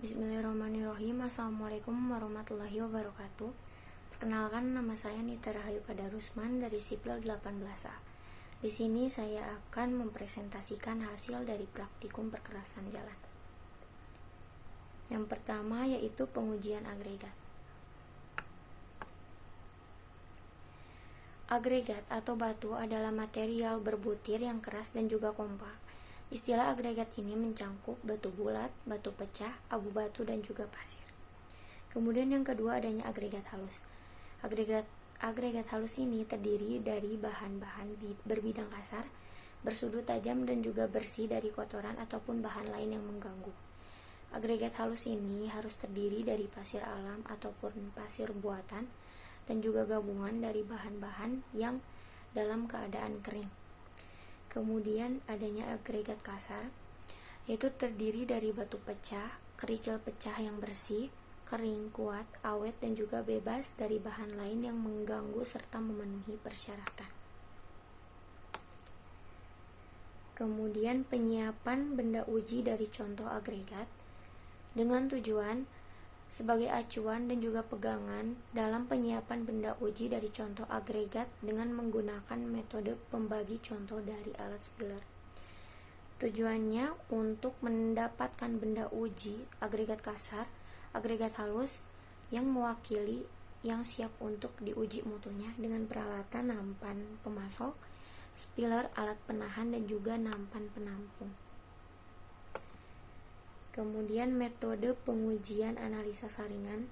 Bismillahirrahmanirrahim. Assalamualaikum warahmatullahi wabarakatuh. Perkenalkan, nama saya Nita Rahayu Kadarusman dari Sipil 18A. Di sini saya akan mempresentasikan hasil dari praktikum perkerasan jalan. Yang pertama yaitu pengujian agregat. Agregat atau batu adalah material berbutir yang keras dan juga kompak. Istilah agregat ini mencangkup batu bulat, batu pecah, abu batu, dan juga pasir. Kemudian yang kedua adanya agregat halus. Agregat halus ini terdiri dari bahan-bahan berbidang kasar, bersudut tajam, dan juga bersih dari kotoran ataupun bahan lain yang mengganggu. Agregat halus ini harus terdiri dari pasir alam ataupun pasir buatan, dan juga gabungan dari bahan-bahan yang dalam keadaan kering. Kemudian adanya agregat kasar, yaitu terdiri dari batu pecah, kerikil pecah yang bersih, kering, kuat, awet, dan juga bebas dari bahan lain yang mengganggu serta memenuhi persyaratan. Kemudian penyiapan benda uji dari contoh agregat dengan tujuan sebagai acuan dan juga pegangan dalam penyiapan benda uji dari contoh agregat dengan menggunakan metode pembagi contoh dari alat spiller. Tujuannya untuk mendapatkan benda uji agregat kasar, agregat halus yang mewakili yang siap untuk diuji mutunya dengan peralatan nampan pemasok, spiller, alat penahan, dan juga nampan penampung. Kemudian metode pengujian analisa saringan.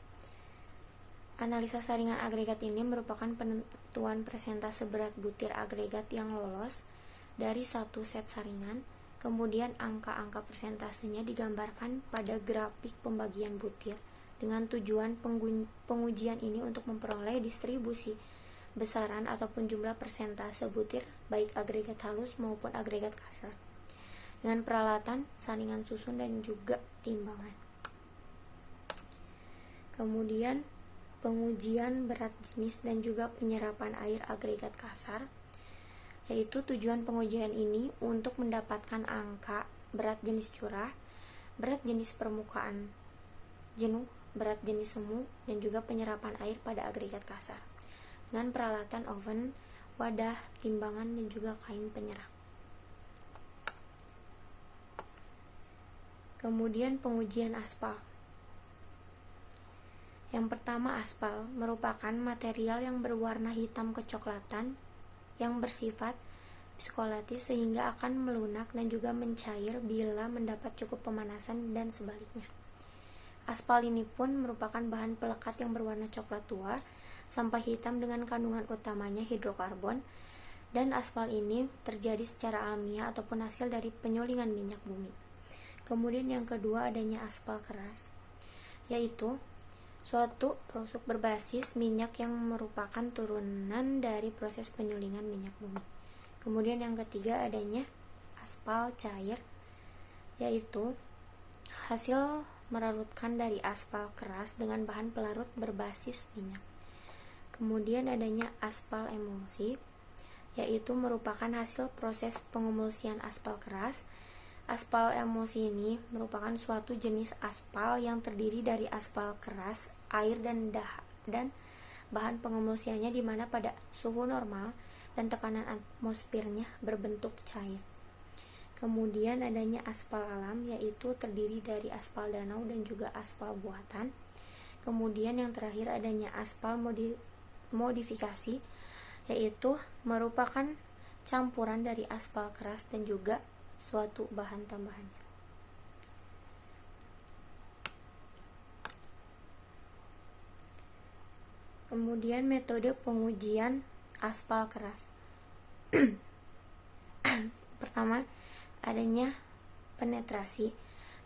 Analisa saringan agregat ini merupakan penentuan persentase berat butir agregat yang lolos dari satu set saringan. Kemudian angka-angka persentasenya digambarkan pada grafik pembagian butir dengan tujuan pengujian ini untuk memperoleh distribusi besaran ataupun jumlah persentase butir baik agregat halus maupun agregat kasar dengan peralatan saringan susun dan juga timbangan. Kemudian pengujian berat jenis dan juga penyerapan air agregat kasar, yaitu tujuan pengujian ini untuk mendapatkan angka berat jenis curah, berat jenis permukaan jenuh, berat jenis semu, dan juga penyerapan air pada agregat kasar dengan peralatan oven, wadah, timbangan, dan juga kain penyerap. Kemudian pengujian aspal. Yang pertama, aspal merupakan material yang berwarna hitam kecoklatan yang bersifat viskolatis sehingga akan melunak dan juga mencair bila mendapat cukup pemanasan dan sebaliknya. Aspal ini pun merupakan bahan pelekat yang berwarna coklat tua sampai hitam dengan kandungan utamanya hidrokarbon, dan aspal ini terjadi secara alamiah ataupun hasil dari penyulingan minyak bumi. Kemudian yang kedua adanya aspal keras, yaitu suatu produk berbasis minyak yang merupakan turunan dari proses penyulingan minyak bumi. Kemudian yang ketiga adanya aspal cair, yaitu hasil merarutkan dari aspal keras dengan bahan pelarut berbasis minyak. Kemudian adanya aspal emulsi, yaitu merupakan hasil proses pengemulsian aspal keras. Aspal emulsi ini merupakan suatu jenis aspal yang terdiri dari aspal keras, air, dan bahan pengemulsiannya di mana pada suhu normal dan tekanan atmosfernya berbentuk cair. Kemudian adanya aspal alam, yaitu terdiri dari aspal danau dan juga aspal buatan. Kemudian yang terakhir adanya aspal modifikasi, yaitu merupakan campuran dari aspal keras dan juga suatu bahan tambahannya. Kemudian metode pengujian aspal keras. Pertama, adanya penetrasi,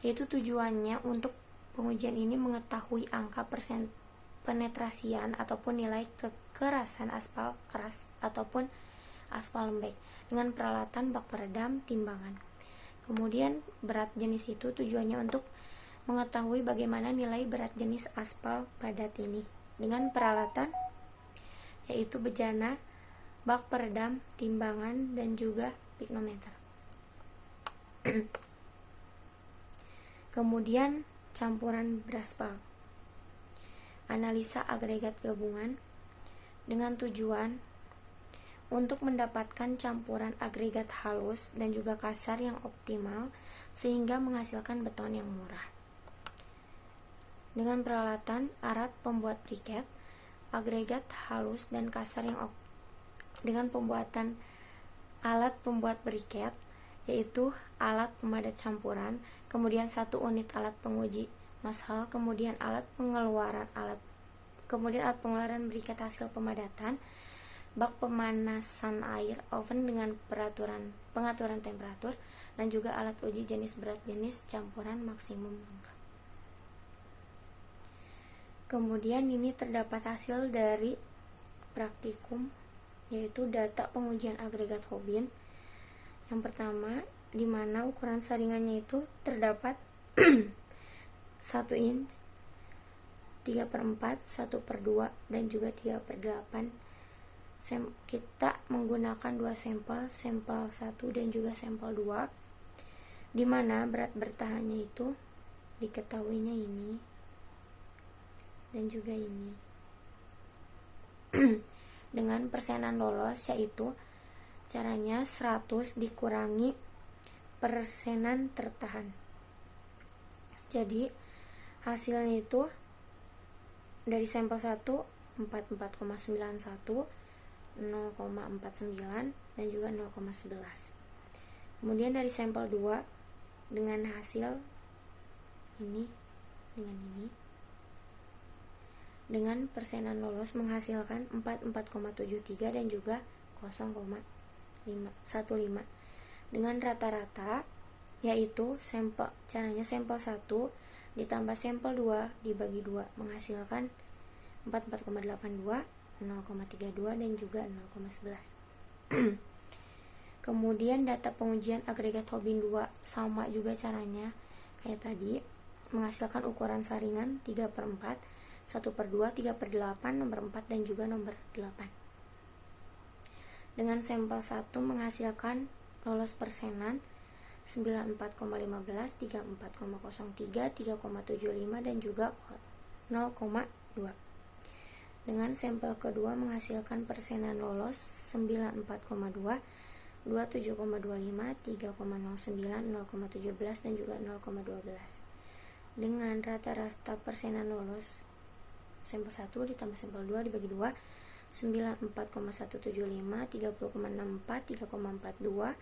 yaitu tujuannya untuk pengujian ini mengetahui angka penetrasian ataupun nilai kekerasan aspal keras ataupun aspal lembek dengan peralatan bak peredam, timbangan. Kemudian berat jenis itu tujuannya untuk mengetahui bagaimana nilai berat jenis aspal padat ini dengan peralatan yaitu bejana, bak peredam, timbangan, dan juga piknometer. Kemudian campuran beraspal. Analisa agregat gabungan dengan tujuan untuk mendapatkan campuran agregat halus dan juga kasar yang optimal sehingga menghasilkan beton yang murah. Dengan peralatan alat pembuat briket, agregat halus dan kasar yang dengan pembuatan alat pembuat briket, yaitu alat pemadat campuran, kemudian 1 unit alat penguji massal, kemudian alat pengeluaran briket hasil pemadatan, bak pemanasan air, oven dengan pengaturan temperatur, dan juga alat uji jenis berat jenis campuran maksimum lengkap. Kemudian ini terdapat hasil dari praktikum, yaitu data pengujian agregat Hobbin. Yang pertama, di mana ukuran saringannya itu terdapat 1 inch, 3/4, 1/2, dan juga 3/8. Kita menggunakan 2 sampel 1 dan juga sampel 2, di mana berat bertahannya itu diketahuinya ini dan juga ini. Dengan persenan lolos, yaitu caranya 100 dikurangi persenan tertahan. Jadi hasilnya itu dari sampel 1 44,91, 0,49, dan juga 0,11. Kemudian dari sampel 2 dengan hasil ini dengan persenan lolos menghasilkan 44,73 dan juga 0,15 dengan rata-rata, yaitu caranya sampel 1 ditambah sampel 2 dibagi 2 menghasilkan 44,82, 0,32, dan juga 0,11. Kemudian data pengujian agregat Hobbin 2 sama juga caranya kayak tadi, menghasilkan ukuran saringan 3/4, 1/2, 3/8, nomor 4, dan juga nomor 8. Dengan sampel 1 menghasilkan lolos persenan 94,15, 34,03, 3,75, dan juga 0,2. Dengan sampel kedua menghasilkan persenan lolos 94,2, 27,25, 3,09, 0,17, dan juga 0,12. Dengan rata-rata persenan lolos sampel 1 ditambah sampel 2 dibagi 2, 94,175, 30,64, 3,42,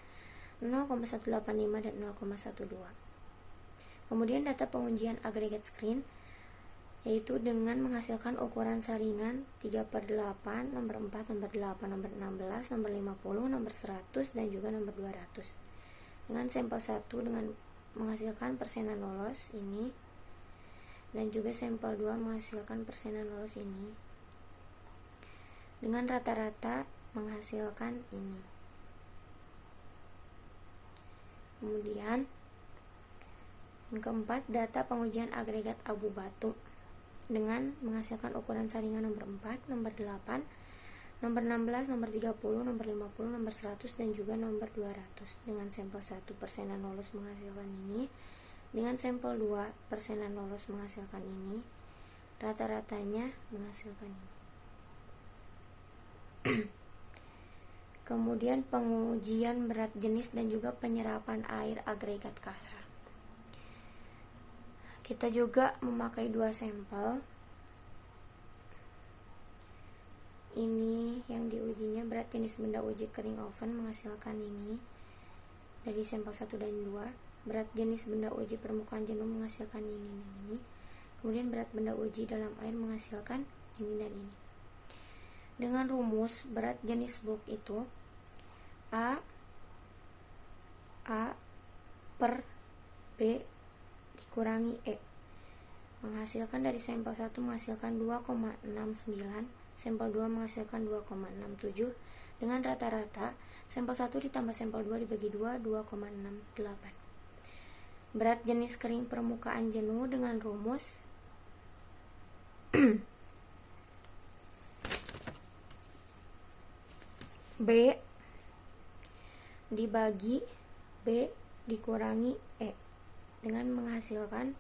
0,185, dan 0,12. Kemudian data pengujian agregat screen, yaitu dengan menghasilkan ukuran saringan 3/8, nomor 4, nomor 8, nomor 16, nomor 50, nomor 100, dan juga nomor 200. Dengan sampel 1 dengan menghasilkan persenan lolos ini, dan juga sampel 2 menghasilkan persenan lolos ini, dengan rata-rata menghasilkan ini. Kemudian yang keempat, data pengujian agregat abu batu dengan menghasilkan ukuran saringan nomor 4, nomor 8, nomor 16, nomor 30, nomor 50, nomor 100, dan juga nomor 200. Dengan sampel 1 persenan lolos menghasilkan ini, dengan sampel 2 persenan lolos menghasilkan ini, rata-ratanya menghasilkan ini. Kemudian pengujian berat jenis dan juga penyerapan air agregat kasar. Kita juga memakai 2 sampel. Ini yang diujinya berat jenis benda uji kering oven menghasilkan ini dari sampel 1 dan 2. Berat jenis benda uji permukaan jenuh menghasilkan ini dan ini. Kemudian berat benda uji dalam air menghasilkan ini dan ini. Dengan rumus berat jenis bulk itu A per B dikurangi E, menghasilkan dari sampel 1 menghasilkan 2,69, sampel 2 menghasilkan 2,67, dengan rata-rata sampel 1 ditambah sampel 2 dibagi 2, 2,68. Berat jenis kering permukaan jenuh dengan rumus B dibagi B dikurangi E, dengan menghasilkan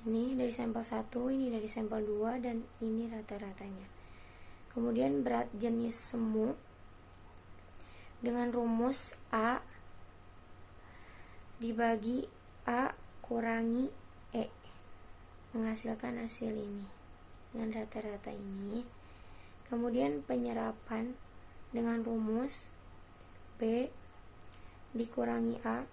ini dari sampel 1, ini dari sampel 2, dan ini rata-ratanya. Kemudian berat jenis semu dengan rumus A dibagi A kurangi E menghasilkan hasil ini dengan rata-rata ini. Kemudian penyerapan dengan rumus B dikurangi A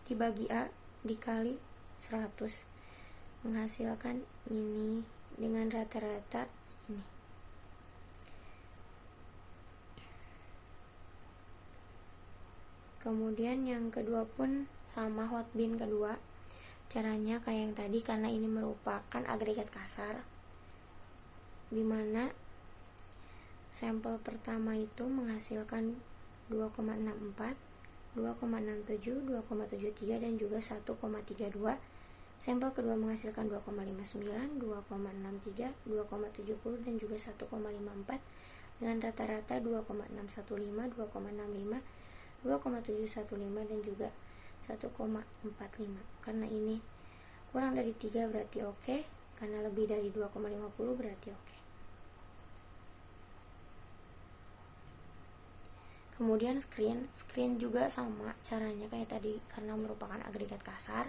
dibagi A dikali 100 menghasilkan ini dengan rata-rata ini. Kemudian yang kedua pun sama, hotbin kedua. Caranya kayak yang tadi, karena ini merupakan agregat kasar, dimana sampel pertama itu menghasilkan 2,64, 2,67, 2,73, dan juga 1,32. Sampel kedua menghasilkan 2,59, 2,63, 2,70, dan juga 1,54 dengan rata-rata 2,615, 2,65, 2,715, dan juga 1,45. Karena ini kurang dari 3 berarti oke, karena lebih dari 2,50 berarti oke. Kemudian screen juga sama caranya kayak tadi, karena merupakan agregat kasar,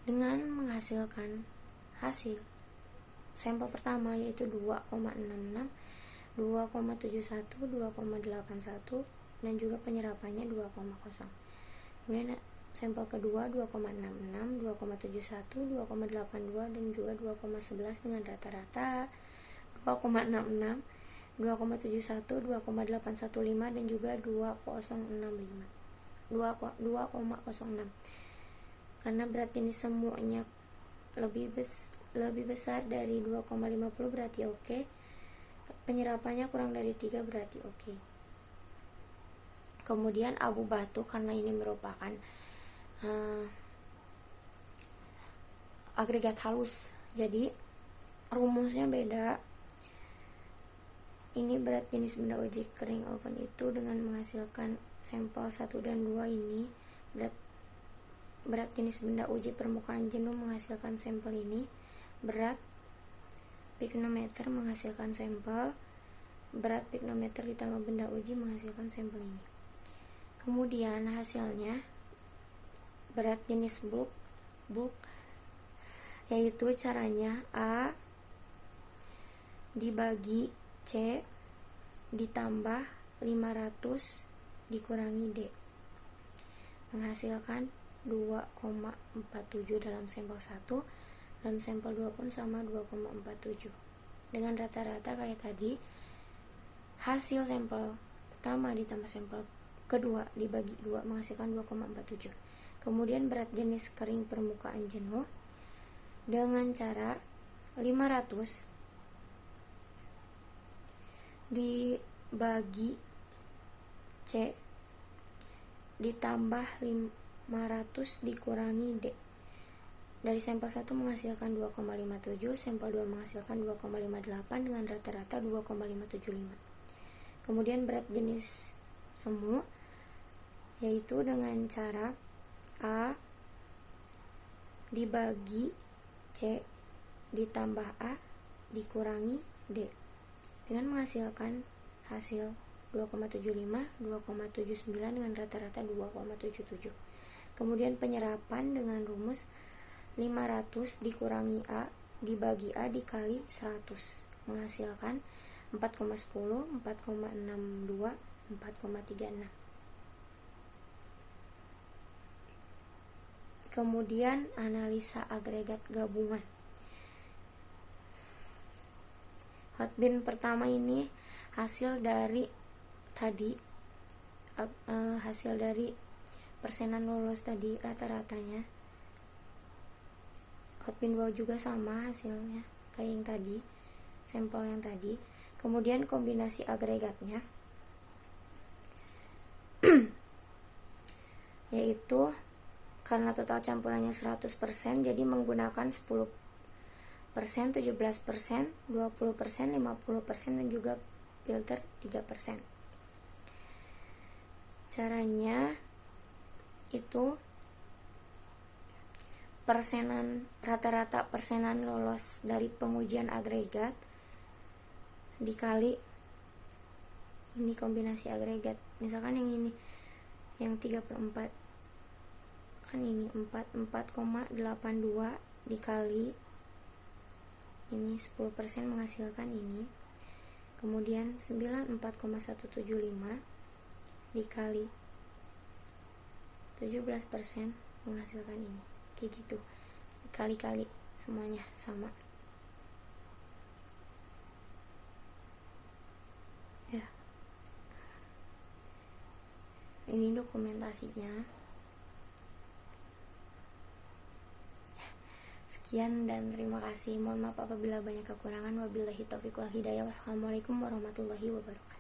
dengan menghasilkan hasil sampel pertama yaitu 2,66, 2,71, 2,81, dan juga penyerapannya 2,0. Kemudian sampel kedua 2,66, 2,71, 2,82, dan juga 2,11 dengan rata-rata 2,66, 2,71, 2,815, dan juga 2,065, 2,06. Karena berat ini semuanya lebih besar dari 2,50 berarti oke. Penyerapannya kurang dari 3 berarti oke. Kemudian abu batu, karena ini merupakan agregat halus, jadi rumusnya beda. Ini berat jenis benda uji kering oven itu dengan menghasilkan sampel 1 dan 2 ini. Berat jenis benda uji permukaan jenuh menghasilkan sampel ini. Berat piknometer menghasilkan sampel. Berat piknometer ditambah benda uji menghasilkan sampel ini. Kemudian hasilnya berat jenis bulk yaitu caranya A dibagi C ditambah 500 dikurangi D menghasilkan 2,47 dalam sampel 1, dan sampel 2 pun sama 2,47. Dengan rata-rata kayak tadi, hasil sampel pertama ditambah sampel kedua dibagi 2 menghasilkan 2,47. Kemudian berat jenis kering permukaan jenuh dengan cara 500 dibagi C ditambah 500 dikurangi D. Dari sampel 1 menghasilkan 2,57, sampel 2 menghasilkan 2,58 dengan rata-rata 2,575. Kemudian berat jenis semu yaitu dengan cara A dibagi C ditambah A dikurangi D dengan menghasilkan hasil 2,75, 2,79 dengan rata-rata 2,77. Kemudian penyerapan dengan rumus 500 dikurangi A dibagi A dikali 100 menghasilkan 4,10, 4,62, 4,36. Kemudian analisa agregat gabungan. Hotbin pertama ini hasil dari tadi, hasil dari persenan lolos tadi rata-ratanya. Hotbin bawah juga sama hasilnya kayak yang tadi, sampel yang tadi. Kemudian kombinasi agregatnya yaitu karena total campurannya 100%, jadi menggunakan 10%, 17%, 20%, 50%, dan juga filter 3%. Caranya itu rata-rata persenan lolos dari pengujian agregat dikali ini kombinasi agregat. Misalkan yang ini yang 3/4 kan ini 4,82 dikali ini 10% menghasilkan ini, kemudian 94,175 dikali 17% menghasilkan ini, kayak gitu, dikali-kali semuanya sama ya. Ini dokumentasinya. Sekian dan terima kasih. Mohon maaf apabila banyak kekurangan. Wabillahi taufiq wal hidayah. Wassalamualaikum warahmatullahi wabarakatuh.